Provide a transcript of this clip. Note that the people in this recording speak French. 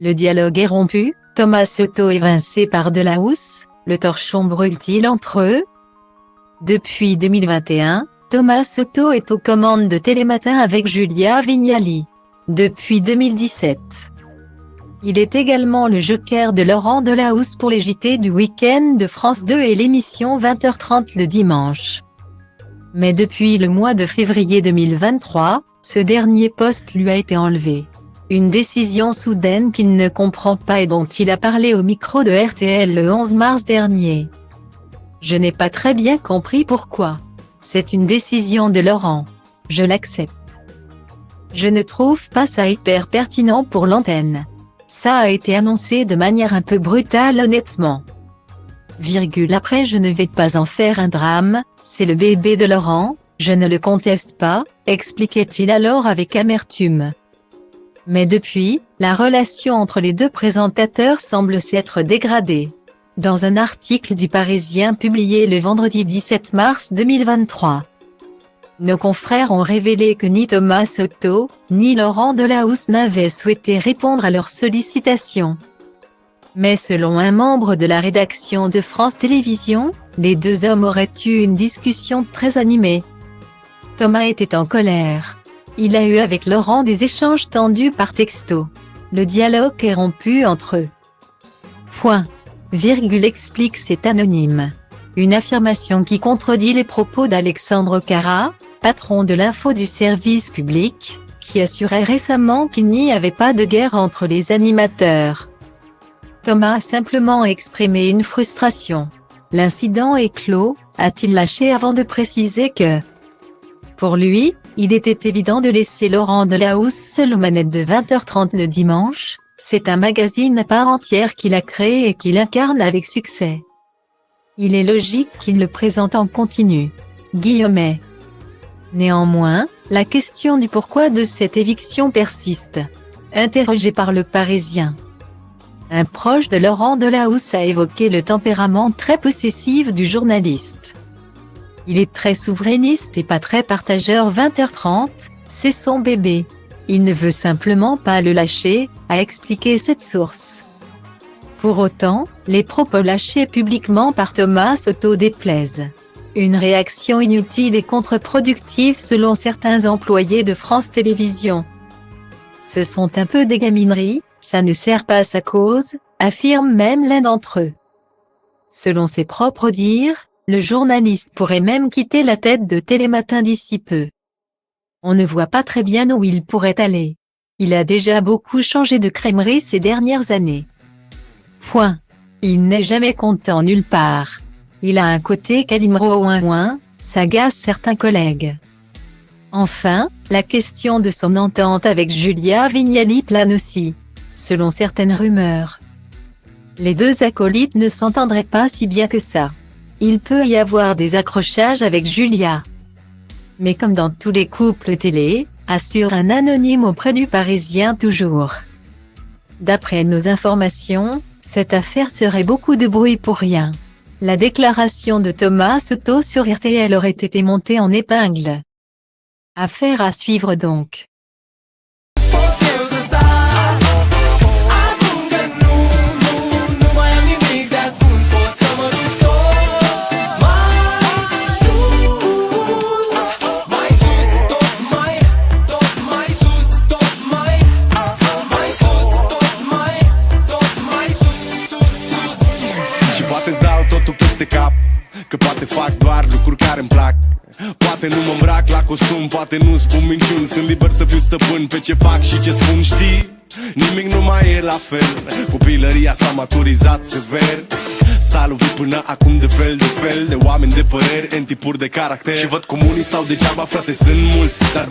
Le dialogue est rompu, Thomas Soto évincé par Delahousse, le torchon brûle-t-il entre eux? Depuis 2021, Thomas Soto est aux commandes de Télématin avec Julia Vignali. Depuis 2017. Il est également le joker de Laurent Delahousse pour les JT du week-end de France 2 et l'émission 20h30 le dimanche. Mais depuis le mois de février 2023, ce dernier poste lui a été enlevé. Une décision soudaine qu'il ne comprend pas et dont il a parlé au micro de RTL le 11 mars dernier. Je n'ai pas très bien compris pourquoi. C'est une décision de Laurent. Je l'accepte. Je ne trouve pas ça hyper pertinent pour l'antenne. Ça a été annoncé de manière un peu brutale honnêtement. Après je ne vais pas en faire un drame, c'est le bébé de Laurent, je ne le conteste pas, expliquait-il alors avec amertume. Mais depuis, la relation entre les deux présentateurs semble s'être dégradée. Dans un article du Parisien publié le vendredi 17 mars 2023. Nos confrères ont révélé que ni Thomas Soto, ni Laurent Delahousse n'avaient souhaité répondre à leurs sollicitations. Mais selon un membre de la rédaction de France Télévisions, les deux hommes auraient eu une discussion très animée. Thomas était en colère. Il a eu avec Laurent des échanges tendus par texto. Le dialogue est rompu entre eux. Explique cet anonyme. Une affirmation qui contredit les propos d'Alexandre Carra, patron de l'info du service public, qui assurait récemment qu'il n'y avait pas de guerre entre les animateurs. Thomas a simplement exprimé une frustration. L'incident est clos, a-t-il lâché avant de préciser que, pour lui, il était évident de laisser Laurent Delahousse seul aux manettes de 20h30 le dimanche, c'est un magazine à part entière qu'il a créé et qu'il incarne avec succès. Il est logique qu'il le présente en continu. Néanmoins, la question du pourquoi de cette éviction persiste. Interrogé par le Parisien. Un proche de Laurent Delahousse a évoqué le tempérament très possessif du journaliste. Il est très souverainiste et pas très partageur 20h30, c'est son bébé. Il ne veut simplement pas le lâcher, a expliqué cette source. Pour autant, les propos lâchés publiquement par Thomas Soto déplaisent. Une réaction inutile et contre-productive selon certains employés de France Télévisions. Ce sont un peu des gamineries, ça ne sert pas à sa cause, affirme même l'un d'entre eux. Selon ses propres dires, le journaliste pourrait même quitter la tête de Télématin d'ici peu. On ne voit pas très bien où il pourrait aller. Il a déjà beaucoup changé de crèmerie ces dernières années. Il n'est jamais content nulle part. Il a un côté Calimero s'agace certains collègues. Enfin, la question de son entente avec Julia Vignali plane aussi, selon certaines rumeurs. Les deux acolytes ne s'entendraient pas si bien que ça. Il peut y avoir des accrochages avec Julia. Mais comme dans tous les couples télé, assure un anonyme auprès du Parisien toujours. D'après nos informations, cette affaire serait beaucoup de bruit pour rien. La déclaration de Thomas Soto sur RTL aurait été montée en épingle. Affaire à suivre donc. Poate-ți dau totul peste cap, că poate fac doar lucruri care îmi plac. Poate nu mă îmbrac la costum, poate nu spun minciuni. Sunt liber să fiu stăpân pe ce fac și ce spun, știi? Nimic nu mai e la fel. Copilăria s-a maturizat sever. S-a lovit până acum de fel de fel de oameni de păreri, în tipuri de caracter. Și văd comunii stau degeaba, frate, sunt mulți, dar